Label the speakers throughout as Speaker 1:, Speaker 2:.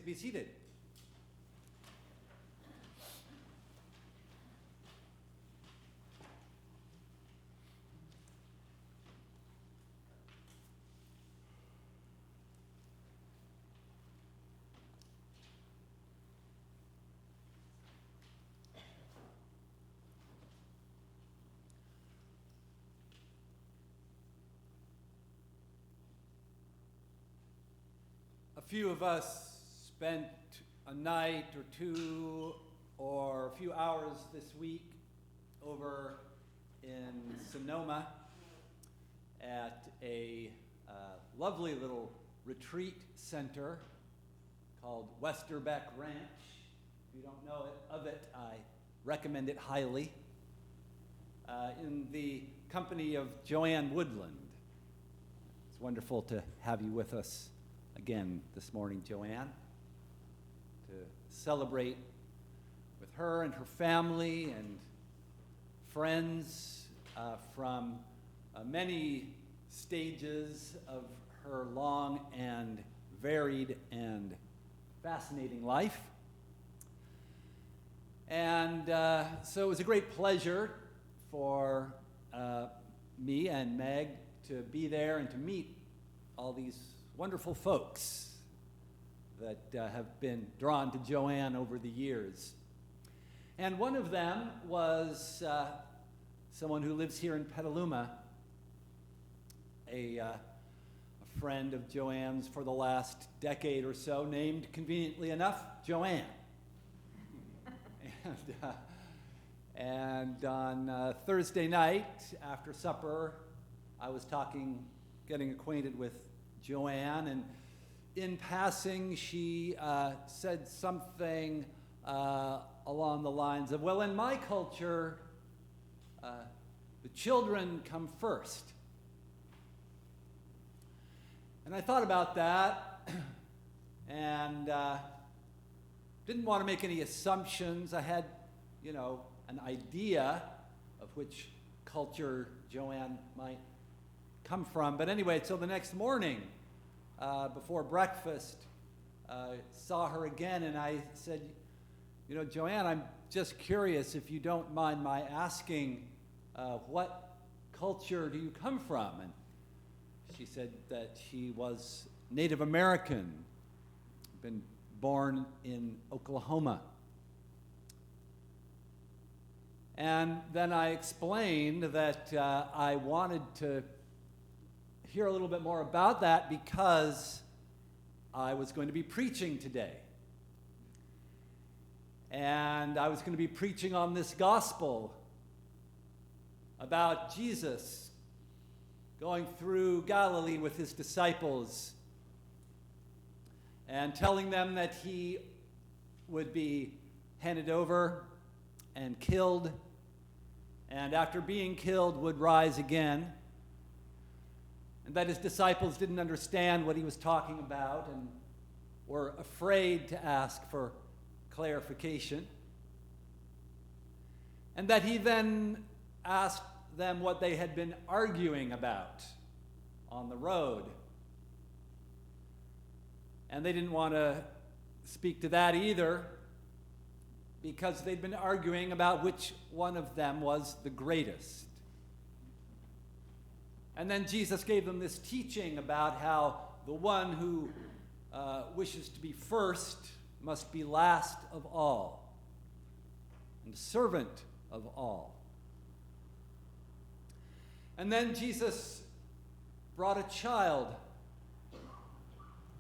Speaker 1: Please be seated. A few of us spent a night or two or a few hours this week over in Sonoma at a lovely little retreat center called Westerbeck Ranch. If you don't know of it, I recommend it highly. In the company of Joanne Woodland. It's wonderful to have you with us again this morning, Joanne, to celebrate with her and her family and friends from many stages of her long and varied and fascinating life. And so it was a great pleasure for me and Meg to be there and to meet all these wonderful folks that have been drawn to Joanne over the years. And one of them was someone who lives here in Petaluma, a friend of Joanne's for the last decade or so, named, conveniently enough, Joanne. And on Thursday night after supper, I was getting acquainted with Joanne, and in passing, she said something along the lines of, well, in my culture, the children come first. And I thought about that and didn't want to make any assumptions. I had, an idea of which culture Joanne might come from. But anyway, so the next morning, before breakfast, saw her again, and I said, Joanne, I'm just curious if you don't mind my asking, what culture do you come from? And she said that she was Native American, been born in Oklahoma. And then I explained that I wanted to hear a little bit more about that because I was going to be preaching today. And I was going to be preaching on this gospel about Jesus going through Galilee with his disciples and telling them that he would be handed over and killed, and after being killed would rise again, and that his disciples didn't understand what he was talking about and were afraid to ask for clarification, and that he then asked them what they had been arguing about on the road. And they didn't want to speak to that either, because they'd been arguing about which one of them was the greatest. And then Jesus gave them this teaching about how the one who wishes to be first must be last of all and servant of all. And then Jesus brought a child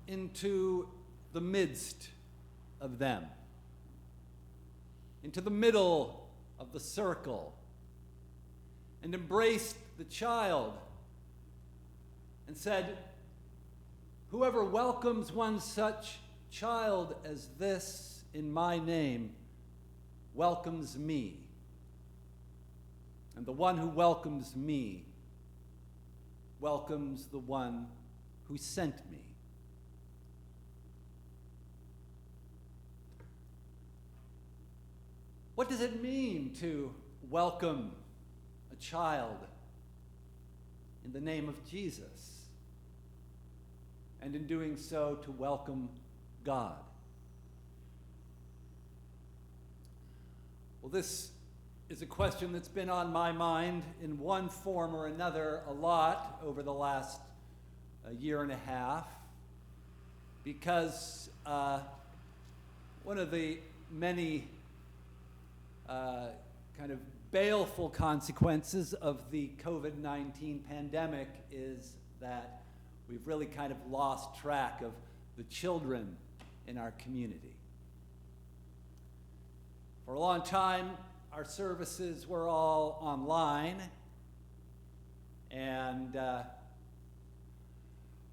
Speaker 1: into the midst of them, into the middle of the circle, and embraced the child and said, "Whoever welcomes one such child as this in my name welcomes me. And the one who welcomes me welcomes the one who sent me." What does it mean to welcome a child in the name of Jesus? And in doing so, to welcome God? Well, this is a question that's been on my mind in one form or another a lot over the last year and a half, because one of the many kind of baleful consequences of the COVID-19 pandemic is that we've really kind of lost track of the children in our community. For a long time, our services were all online, and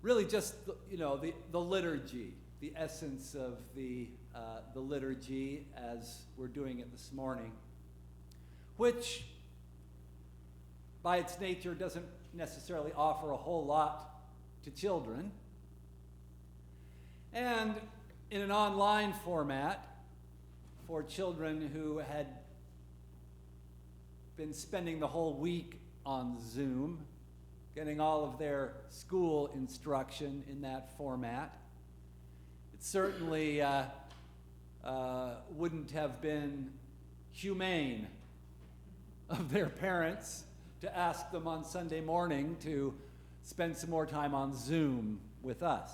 Speaker 1: really just the liturgy, the essence of the liturgy as we're doing it this morning, which by its nature doesn't necessarily offer a whole lot to children. And in an online format for children who had been spending the whole week on Zoom, getting all of their school instruction in that format, it certainly wouldn't have been humane of their parents to ask them on Sunday morning to spend some more time on Zoom with us.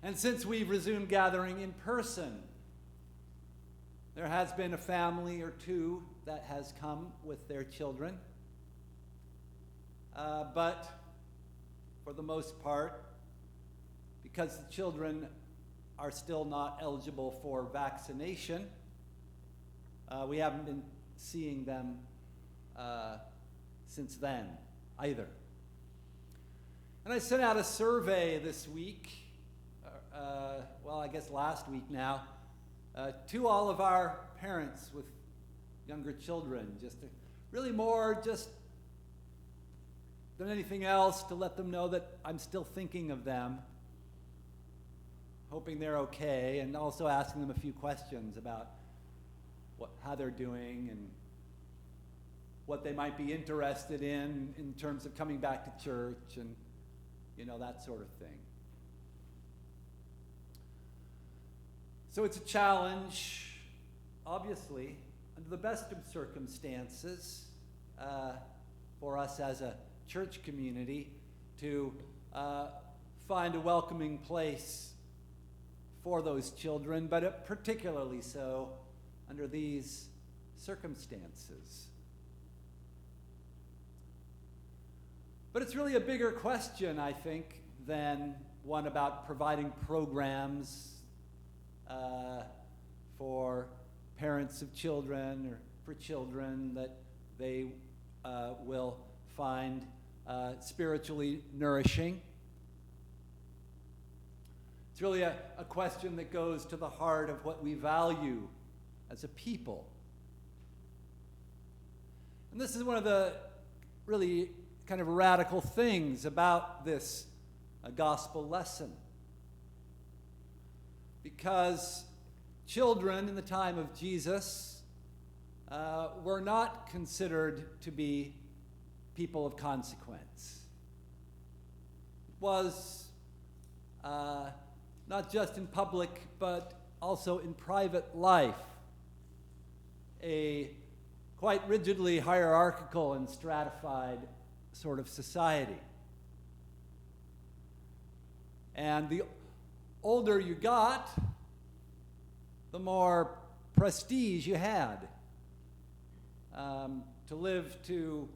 Speaker 1: And since we've resumed gathering in person, there has been a family or two that has come with their children. But for the most part, because the children are still not eligible for vaccination, we haven't been seeing them since then either. And I sent out a survey this week, I guess last week now, to all of our parents with younger children, just to really more just than anything else to let them know that I'm still thinking of them, hoping they're okay, and also asking them a few questions about how they're doing and what they might be interested in terms of coming back to church and that sort of thing. So it's a challenge, obviously, under the best of circumstances, for us as a church community to find a welcoming place for those children, but particularly so under these circumstances. But it's really a bigger question, I think, than one about providing programs for parents of children or for children that they will find spiritually nourishing. It's really a question that goes to the heart of what we value as a people. And this is one of the really kind of radical things about this gospel lesson. Because children in the time of Jesus were not considered to be people of consequence. It was not just in public, but also in private life, a quite rigidly hierarchical and stratified sort of society. And the older you got, the more prestige you had. To live to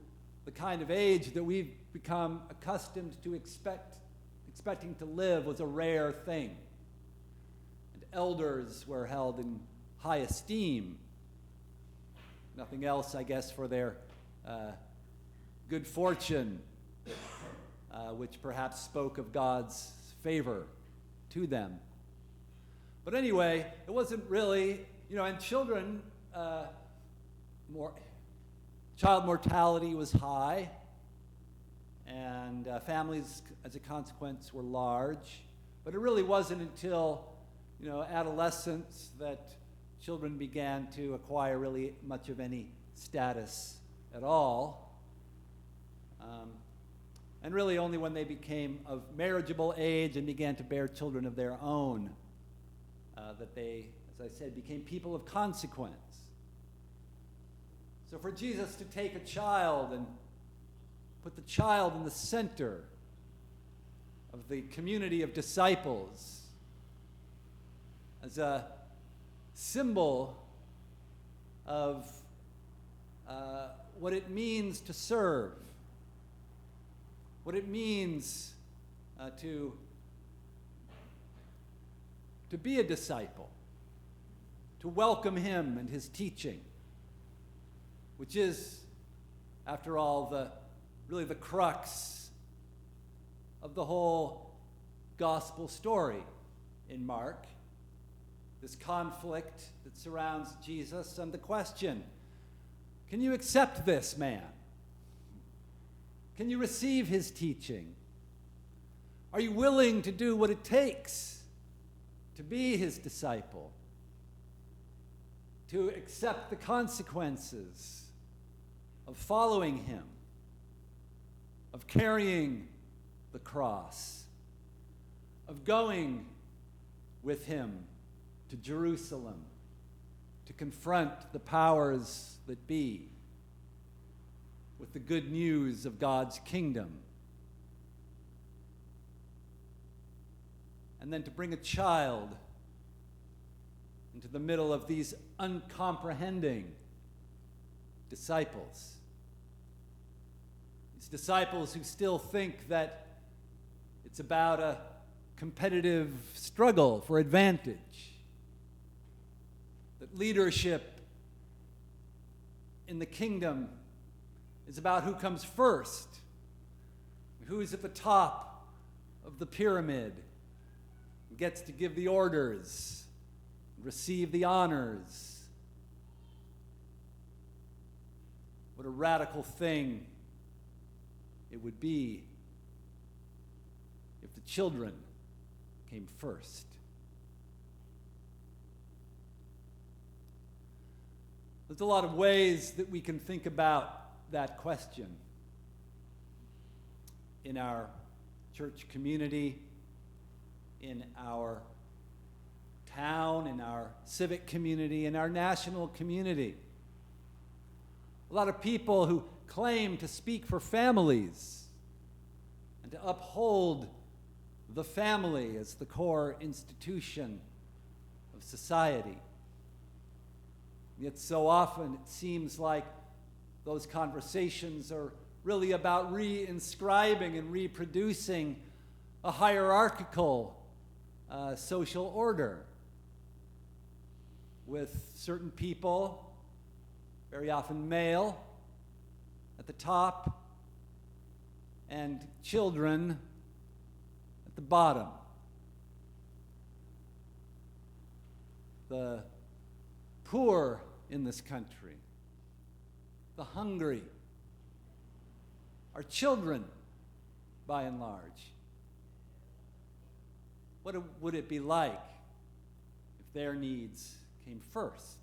Speaker 1: the kind of age that we've become accustomed to expecting to live was a rare thing. And elders were held in high esteem. Nothing else, I guess, for their good fortune, which perhaps spoke of God's favor to them. But anyway, it wasn't really, and children, child mortality was high, and families, as a consequence, were large. But it really wasn't until, adolescence that children began to acquire really much of any status at all. And really only when they became of marriageable age and began to bear children of their own that they, as as I said, became people of consequence. So for Jesus to take a child and put the child in the center of the community of disciples as a symbol of what it means to serve, what it means to be a disciple, to welcome him and his teaching, which is, after all, really the crux of the whole gospel story in Mark. This conflict that surrounds Jesus and the question, can you accept this man? Can you receive his teaching? Are you willing to do what it takes to be his disciple? To accept the consequences of following him, of carrying the cross, of going with him to Jerusalem to confront the powers that be with the good news of God's kingdom. And then to bring a child into the middle of these uncomprehending disciples. These disciples who still think that it's about a competitive struggle for advantage, that leadership in the kingdom is about who comes first, who is at the top of the pyramid, and gets to give the orders, receive the honors. What a radical thing it would be if the children came first. There's a lot of ways that we can think about that question in our church community, in our town, in our civic community, in our national community. A lot of people who claim to speak for families and to uphold the family as the core institution of society. Yet so often it seems like those conversations are really about re-inscribing and reproducing a hierarchical social order with certain people, very often male, at the top, and children at the bottom. The poor in this country, the hungry, are children by and large. What would it be like if their needs came first?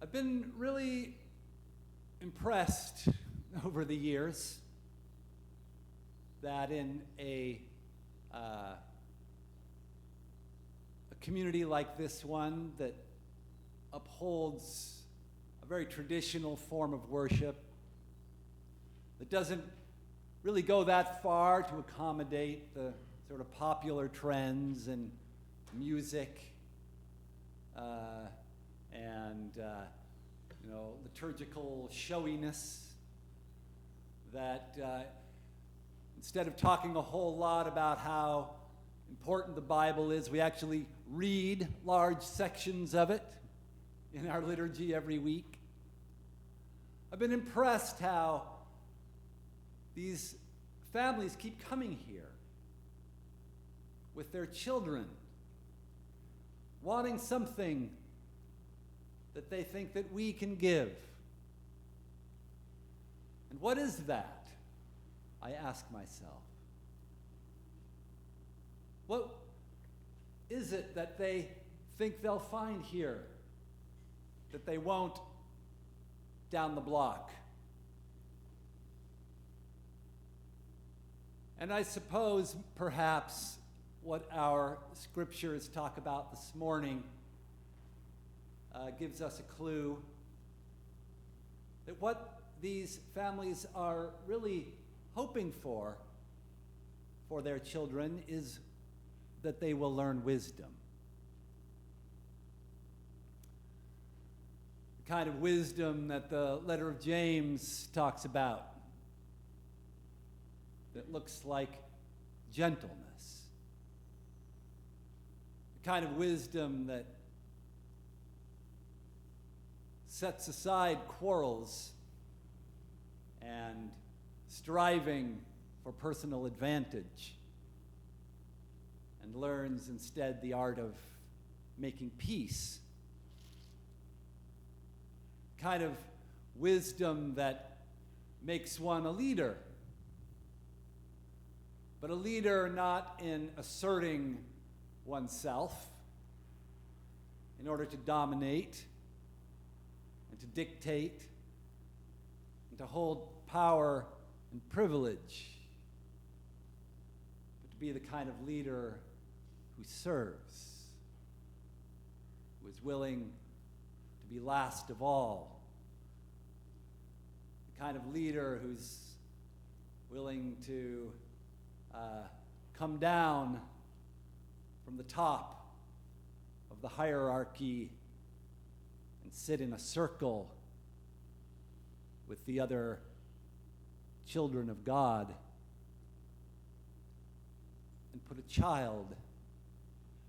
Speaker 1: I've been really impressed over the years that in a community like this one that upholds a very traditional form of worship, that doesn't really go that far to accommodate the sort of popular trends in music and liturgical showiness, that instead of talking a whole lot about how important the Bible is, we actually read large sections of it in our liturgy every week. I've been impressed how these families keep coming here with their children, wanting something that they think that we can give. And what is that? I ask myself. What is it that they think they'll find here that they won't down the block? And I suppose perhaps what our scriptures talk about this morning gives us a clue that what these families are really hoping for their children is that they will learn wisdom. The kind of wisdom that the letter of James talks about, that looks like gentleness. The kind of wisdom that sets aside quarrels and striving for personal advantage and learns instead the art of making peace. The kind of wisdom that makes one a leader, but a leader not in asserting oneself in order to dominate and to dictate and to hold power and privilege, but to be the kind of leader who serves, who is willing to be last of all, the kind of leader who's willing to come down from the top of the hierarchy and sit in a circle with the other children of God and put a child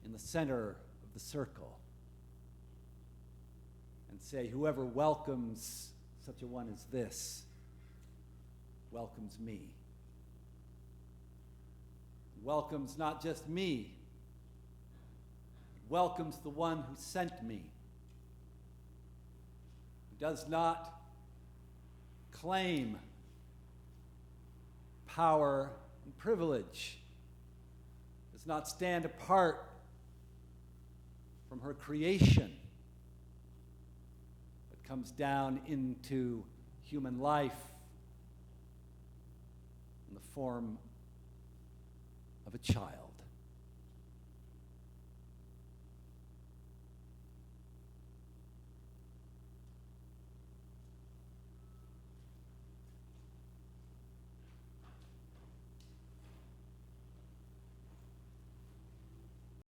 Speaker 1: in the center of the circle and say, whoever welcomes such a one as this welcomes me. Welcomes not just me, welcomes the one who sent me, who does not claim power and privilege, does not stand apart from her creation, but comes down into human life in the form of a child.